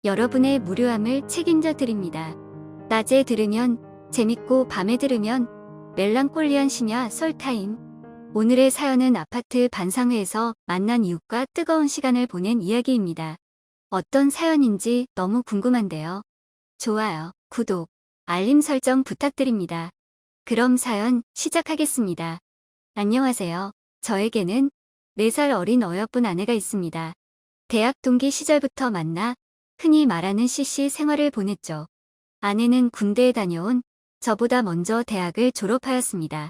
여러분의 무료함을 책임져 드립니다. 낮에 들으면 재밌고 밤에 들으면 멜랑콜리한 심야 썰타임. 오늘의 사연은 아파트 반상회에서 만난 이웃과 뜨거운 시간을 보낸 이야기입니다. 어떤 사연인지 너무 궁금한데요. 좋아요, 구독, 알림 설정 부탁드립니다. 그럼 사연 시작하겠습니다. 안녕하세요. 저에게는 4살 어린 어여쁜 아내가 있습니다. 대학 동기 시절부터 만나 흔히 말하는 CC 생활을 보냈죠. 아내는 군대에 다녀온 저보다 먼저 대학을 졸업하였습니다.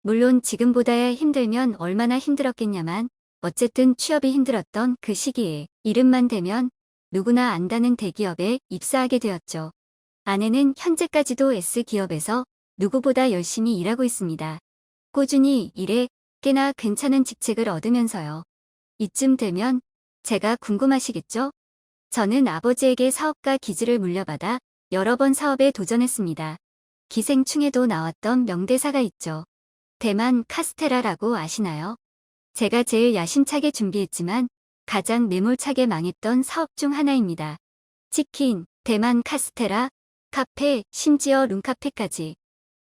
물론 지금보다야 힘들면 얼마나 힘들었겠냐만 어쨌든 취업이 힘들었던 그 시기에 이름만 대면 누구나 안다는 대기업에 입사하게 되었죠. 아내는 현재까지도 S기업에서 누구보다 열심히 일하고 있습니다. 꾸준히 일해 꽤나 괜찮은 직책을 얻으면서요. 이쯤 되면 제가 궁금하시겠죠? 저는 아버지에게 사업가 기질을 물려받아 여러 번 사업에 도전했습니다. 기생충에도 나왔던 명대사가 있죠. 대만 카스테라라고 아시나요? 제가 제일 야심차게 준비했지만 가장 매몰차게 망했던 사업 중 하나입니다. 치킨, 대만 카스테라, 카페, 심지어 룸카페까지.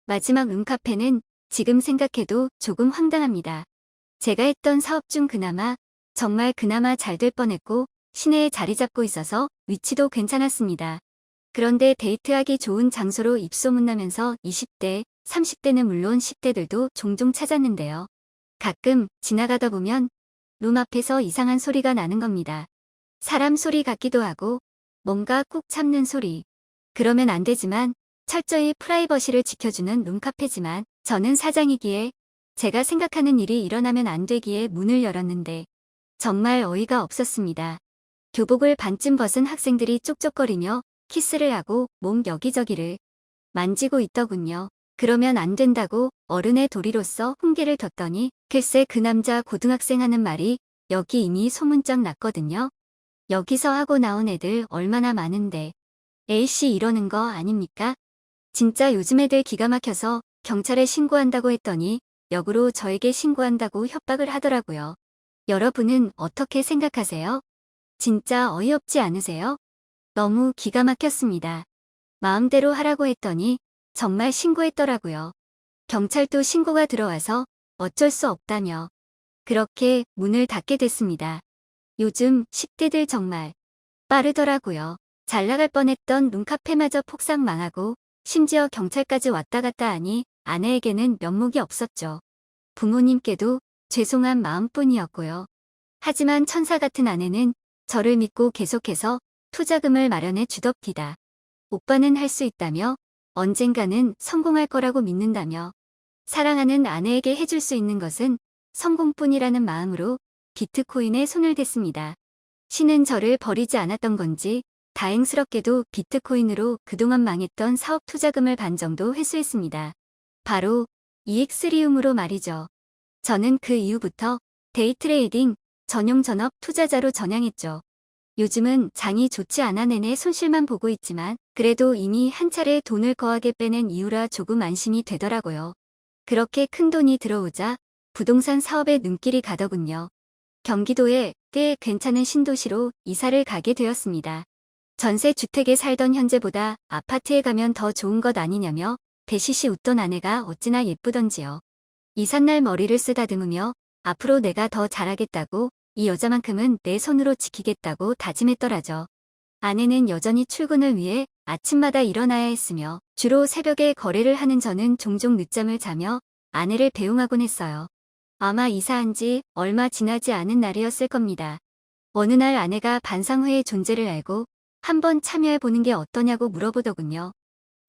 마지막 룸카페는 지금 생각해도 조금 황당합니다. 제가 했던 사업 중 정말 그나마 잘 될 뻔했고 시내에 자리 잡고 있어서 위치도 괜찮았습니다. 그런데 데이트하기 좋은 장소로 입소문나면서 20대, 30대는 물론 10대들도 종종 찾았는데요. 가끔 지나가다 보면 룸 앞에서 이상한 소리가 나는 겁니다. 사람 소리 같기도 하고 뭔가 꾹 참는 소리. 그러면 안 되지만 철저히 프라이버시를 지켜주는 룸카페지만 저는 사장이기에 제가 생각하는 일이 일어나면 안 되기에 문을 열었는데 정말 어이가 없었습니다. 교복을 반쯤 벗은 학생들이 쪽쪽거리며 키스를 하고 몸 여기저기를 만지고 있더군요. 그러면 안 된다고 어른의 도리로서 훈계를 뒀더니 글쎄 그 남자 고등학생 하는 말이 여기 이미 소문짝 났거든요. 여기서 하고 나온 애들 얼마나 많은데 A씨 이러는 거 아닙니까? 진짜 요즘 애들 기가 막혀서 경찰에 신고한다고 했더니 역으로 저에게 신고한다고 협박을 하더라고요. 여러분은 어떻게 생각하세요? 진짜 어이없지 않으세요? 너무 기가 막혔습니다. 마음대로 하라고 했더니 정말 신고했더라고요. 경찰도 신고가 들어와서 어쩔 수 없다며 그렇게 문을 닫게 됐습니다. 요즘 10대들 정말 빠르더라고요. 잘 나갈 뻔했던 룸카페마저 폭삭 망하고 심지어 경찰까지 왔다 갔다 하니 아내에게는 면목이 없었죠. 부모님께도 죄송한 마음뿐이었고요. 하지만 천사 같은 아내는 저를 믿고 계속해서 투자금을 마련해 주덥디다. 오빠는 할 수 있다며 언젠가는 성공할 거라고 믿는다며 사랑하는 아내에게 해줄 수 있는 것은 성공뿐이라는 마음으로 비트코인에 손을 댔습니다. 신은 저를 버리지 않았던 건지 다행스럽게도 비트코인으로 그동안 망했던 사업 투자금을 반 정도 회수했습니다. 바로 EX리움으로 말이죠. 저는 그 이후부터 데이트레이딩 전용 전업 투자자로 전향했죠. 요즘은 장이 좋지 않아 내내 손실만 보고 있지만 그래도 이미 한 차례 돈을 거하게 빼낸 이유라 조금 안심이 되더라고요. 그렇게 큰 돈이 들어오자 부동산 사업에 눈길이 가더군요. 경기도에 꽤 괜찮은 신도시로 이사를 가게 되었습니다. 전세 주택에 살던 현재보다 아파트에 가면 더 좋은 것 아니냐며 대시시 웃던 아내가 어찌나 예쁘던지요. 이삿날 머리를 쓰다듬으며 앞으로 내가 더 잘하겠다고 이 여자만큼은 내 손으로 지키겠다고 다짐했더라죠. 아내는 여전히 출근을 위해 아침마다 일어나야 했으며 주로 새벽에 거래를 하는 저는 종종 늦잠을 자며 아내를 배웅하곤 했어요. 아마 이사한 지 얼마 지나지 않은 날이었을 겁니다. 어느 날 아내가 반상회의 존재를 알고 한번 참여해보는 게 어떠냐고 물어보더군요.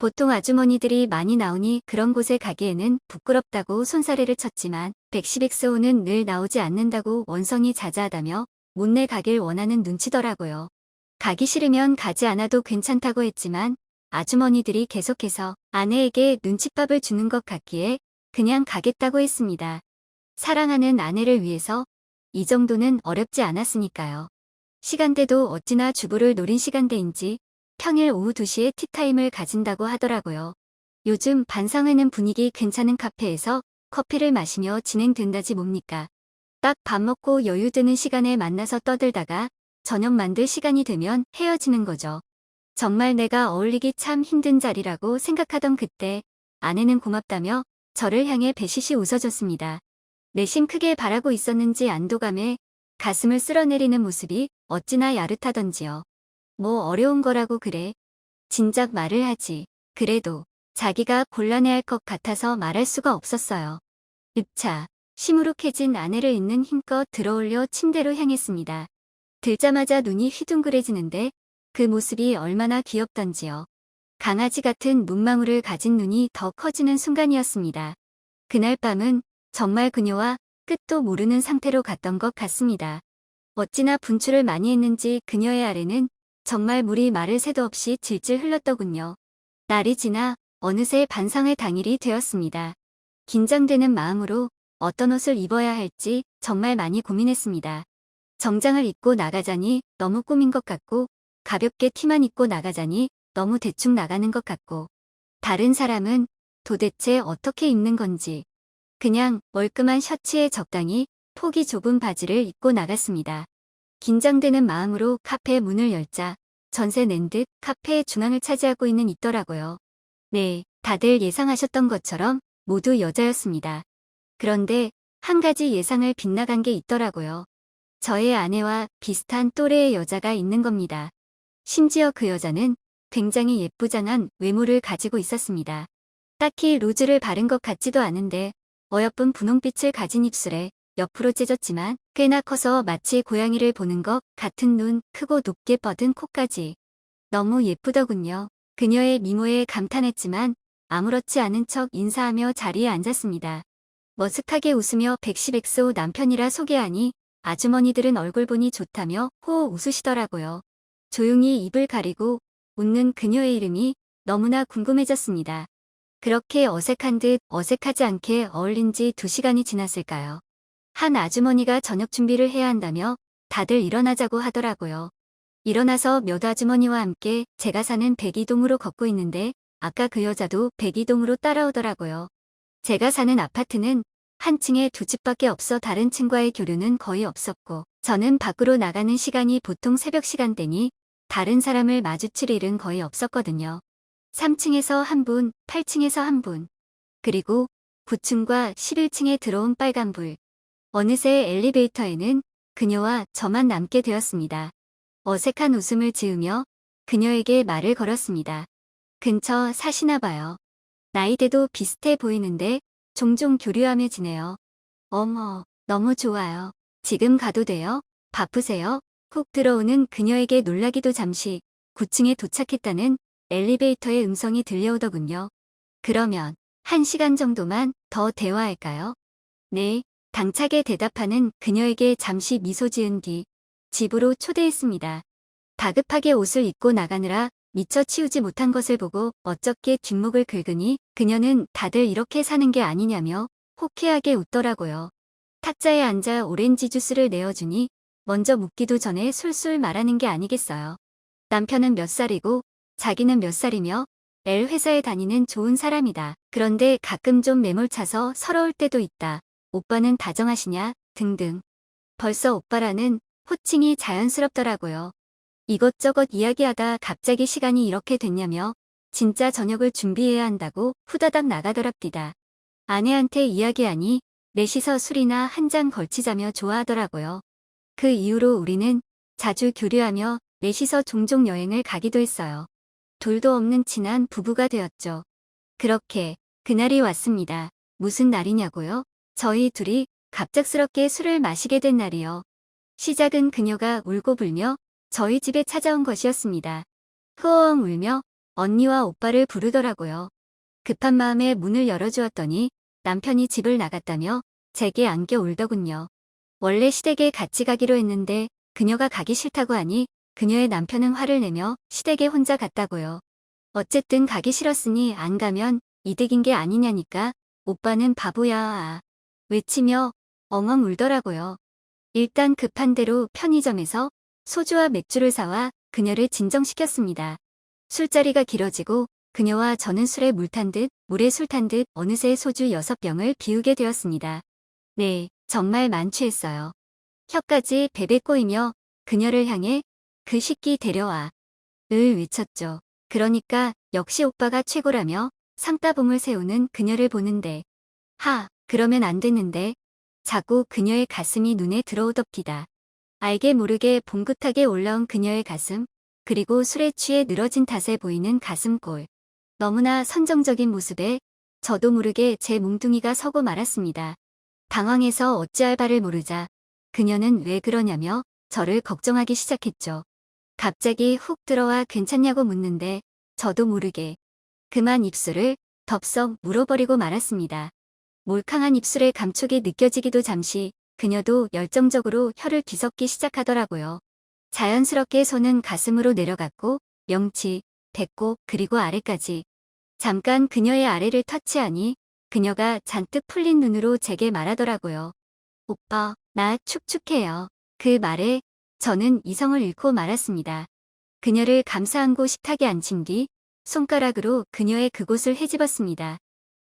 보통 아주머니들이 많이 나오니 그런 곳에 가기에는 부끄럽다고 손사래를 쳤지만 백시백소는 늘 나오지 않는다고 원성이 자자하다며 못내 가길 원하는 눈치더라고요. 가기 싫으면 가지 않아도 괜찮다고 했지만 아주머니들이 계속해서 아내에게 눈칫밥을 주는 것 같기에 그냥 가겠다고 했습니다. 사랑하는 아내를 위해서 이 정도는 어렵지 않았으니까요. 시간대도 어찌나 주부를 노린 시간대인지 평일 오후 2시에 티타임을 가진다고 하더라고요. 요즘 반상회는 분위기 괜찮은 카페에서 커피를 마시며 진행된다지 뭡니까. 딱 밥 먹고 여유 드는 시간에 만나서 떠들다가 저녁 만들 시간이 되면 헤어지는 거죠. 정말 내가 어울리기 참 힘든 자리라고 생각하던 그때 아내는 고맙다며 저를 향해 배시시 웃어줬습니다. 내심 크게 바라고 있었는지 안도감에 가슴을 쓸어내리는 모습이 어찌나 야릇하던지요. 뭐 어려운 거라고 그래. 진작 말을 하지. 그래도 자기가 곤란해할 것 같아서 말할 수가 없었어요. 읍차, 시무룩해진 아내를 있는 힘껏 들어올려 침대로 향했습니다. 들자마자 눈이 휘둥그레지는데 그 모습이 얼마나 귀엽던지요. 강아지 같은 눈망울을 가진 눈이 더 커지는 순간이었습니다. 그날 밤은 정말 그녀와 끝도 모르는 상태로 갔던 것 같습니다. 어찌나 분출을 많이 했는지 그녀의 아래는 정말 물이 마를 새도 없이 질질 흘렀더군요. 날이 지나 어느새 반상회 당일이 되었습니다. 긴장되는 마음으로 어떤 옷을 입어야 할지 정말 많이 고민했습니다. 정장을 입고 나가자니 너무 꾸민 것 같고, 가볍게 티만 입고 나가자니 너무 대충 나가는 것 같고, 다른 사람은 도대체 어떻게 입는 건지 그냥 멀끔한 셔츠에 적당히 폭이 좁은 바지를 입고 나갔습니다. 긴장되는 마음으로 카페 문을 열자 전세 낸 듯 카페의 중앙을 차지하고 있더라고요. 네, 다들 예상하셨던 것처럼 모두 여자였습니다. 그런데 한 가지 예상을 빗나간 게 있더라고요. 저의 아내와 비슷한 또래의 여자가 있는 겁니다. 심지어 그 여자는 굉장히 예쁘장한 외모를 가지고 있었습니다. 딱히 로즈를 바른 것 같지도 않은데 어여쁜 분홍빛을 가진 입술에 옆으로 째졌지만 꽤나 커서 마치 고양이를 보는 것 같은 눈, 크고 높게 뻗은 코까지. 너무 예쁘더군요. 그녀의 미모에 감탄했지만 아무렇지 않은 척 인사하며 자리에 앉았습니다. 머쓱하게 웃으며 백시백소 남편이라 소개하니 아주머니들은 얼굴 보니 좋다며 호호 웃으시더라고요. 조용히 입을 가리고 웃는 그녀의 이름이 너무나 궁금해졌습니다. 그렇게 어색한 듯 어색하지 않게 어울린 지 2시간이 지났을까요? 한 아주머니가 저녁 준비를 해야 한다며 다들 일어나자고 하더라고요. 일어나서 몇 아주머니와 함께 제가 사는 백이동으로 걷고 있는데 아까 그 여자도 백이동으로 따라오더라고요. 제가 사는 아파트는 한 층에 2집밖에 없어 다른 층과의 교류는 거의 없었고, 저는 밖으로 나가는 시간이 보통 새벽 시간대니 다른 사람을 마주칠 일은 거의 없었거든요. 3층에서 한 분, 8층에서 한 분, 그리고 9층과 11층에 들어온 빨간불. 어느새 엘리베이터에는 그녀와 저만 남게 되었습니다. 어색한 웃음을 지으며 그녀에게 말을 걸었습니다. 근처 사시나 봐요. 나이대도 비슷해 보이는데 종종 교류하며 지내요. 어머, 너무 좋아요. 지금 가도 돼요? 바쁘세요? 훅 들어오는 그녀에게 놀라기도 잠시 9층에 도착했다는 엘리베이터의 음성이 들려오더군요. 그러면 1시간 정도만 더 대화할까요? 네, 당차게 대답하는 그녀에게 잠시 미소 지은 뒤 집으로 초대했습니다. 다급하게 옷을 입고 나가느라 미처 치우지 못한 것을 보고 어쩌게 뒷목을 긁으니 그녀는 다들 이렇게 사는 게 아니냐며 호쾌하게 웃더라고요. 탁자에 앉아 오렌지 주스를 내어주니 먼저 묻기도 전에 술술 말하는 게 아니겠어요. 남편은 몇 살이고 자기는 몇 살이며 L 회사에 다니는 좋은 사람이다. 그런데 가끔 좀 매몰차서 서러울 때도 있다. 오빠는 다정하시냐? 등등. 벌써 오빠라는 호칭이 자연스럽더라고요. 이것저것 이야기하다 갑자기 시간이 이렇게 됐냐며 진짜 저녁을 준비해야 한다고 후다닥 나가더랍디다. 아내한테 이야기하니 넷이서 술이나 한 잔 걸치자며 좋아하더라고요. 그 이후로 우리는 자주 교류하며 넷이서 종종 여행을 가기도 했어요. 둘도 없는 친한 부부가 되었죠. 그렇게 그날이 왔습니다. 무슨 날이냐고요? 저희 둘이 갑작스럽게 술을 마시게 된 날이요. 시작은 그녀가 울고 불며 저희 집에 찾아온 것이었습니다. 흐엉 울며 언니와 오빠를 부르더라고요. 급한 마음에 문을 열어주었더니 남편이 집을 나갔다며 제게 안겨 울더군요. 원래 시댁에 같이 가기로 했는데 그녀가 가기 싫다고 하니 그녀의 남편은 화를 내며 시댁에 혼자 갔다고요. 어쨌든 가기 싫었으니 안 가면 이득인 게 아니냐니까 오빠는 바보야 외치며 엉엉 울더라고요. 일단 급한 대로 편의점에서 소주와 맥주를 사와 그녀를 진정시켰습니다. 술자리가 길어지고 그녀와 저는 술에 물 탄 듯 물에 술 탄 듯 어느새 소주 6병을 비우게 되었습니다. 네, 정말 만취했어요. 혀까지 베베 꼬이며 그녀를 향해 그 식기 데려와 을 외쳤죠. 그러니까 역시 오빠가 최고라며 상따봉을 세우는 그녀를 보는데 그러면 안 되는데 자꾸 그녀의 가슴이 눈에 들어오덥디다. 알게 모르게 봉긋하게 올라온 그녀의 가슴, 그리고 술에 취해 늘어진 탓에 보이는 가슴골. 너무나 선정적인 모습에 저도 모르게 제 뭉둥이가 서고 말았습니다. 당황해서 어찌할 바를 모르자 그녀는 왜 그러냐며 저를 걱정하기 시작했죠. 갑자기 훅 들어와 괜찮냐고 묻는데 저도 모르게 그만 입술을 덥석 물어버리고 말았습니다. 몰캉한 입술의 감촉이 느껴지기도 잠시 그녀도 열정적으로 혀를 뒤섞기 시작하더라고요. 자연스럽게 손은 가슴으로 내려갔고 명치, 배꼽 그리고 아래까지. 잠깐 그녀의 아래를 터치하니 그녀가 잔뜩 풀린 눈으로 제게 말하더라고요. 오빠, 나 축축해요. 그 말에 저는 이성을 잃고 말았습니다. 그녀를 감싸 안고 식탁에 앉힌 뒤 손가락으로 그녀의 그곳을 헤집었습니다.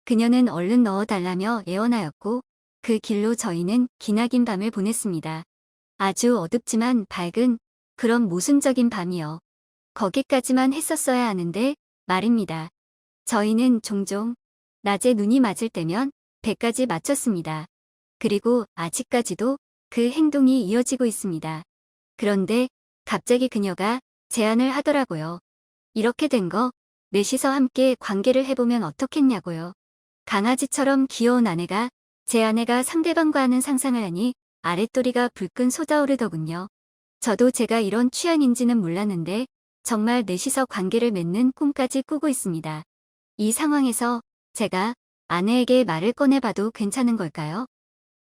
그녀는 얼른 넣어달라며 애원하였고 그 길로 저희는 기나긴 밤을 보냈습니다. 아주 어둡지만 밝은 그런 모순적인 밤이요. 거기까지만 했었어야 하는데 말입니다. 저희는 종종 낮에 눈이 맞을 때면 배까지 맞췄습니다. 그리고 아직까지도 그 행동이 이어지고 있습니다. 그런데 갑자기 그녀가 제안을 하더라고요. 이렇게 된 거 넷이서 함께 관계를 해보면 어떻겠냐고요. 강아지처럼 귀여운 아내가 제 아내가 상대방과 하는 상상을 하니 아랫도리가 불끈 솟아오르더군요. 저도 제가 이런 취향인지는 몰랐는데 정말 넷이서 관계를 맺는 꿈까지 꾸고 있습니다. 이 상황에서 제가 아내에게 말을 꺼내봐도 괜찮은 걸까요?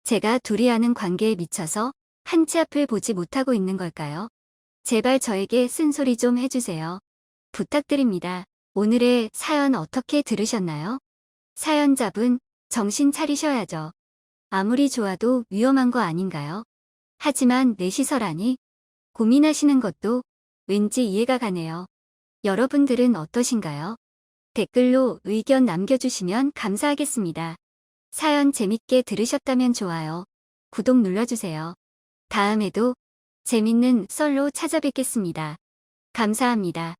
제가 둘이 하는 관계에 미쳐서 한 치 앞을 보지 못하고 있는 걸까요? 제발 저에게 쓴소리 좀 해주세요. 부탁드립니다. 오늘의 사연 어떻게 들으셨나요? 사연자분, 정신 차리셔야죠. 아무리 좋아도 위험한 거 아닌가요? 하지만 넷이서라니 고민하시는 것도 왠지 이해가 가네요. 여러분들은 어떠신가요? 댓글로 의견 남겨주시면 감사하겠습니다. 사연 재밌게 들으셨다면 좋아요, 구독 눌러주세요. 다음에도 재밌는 썰로 찾아뵙겠습니다. 감사합니다.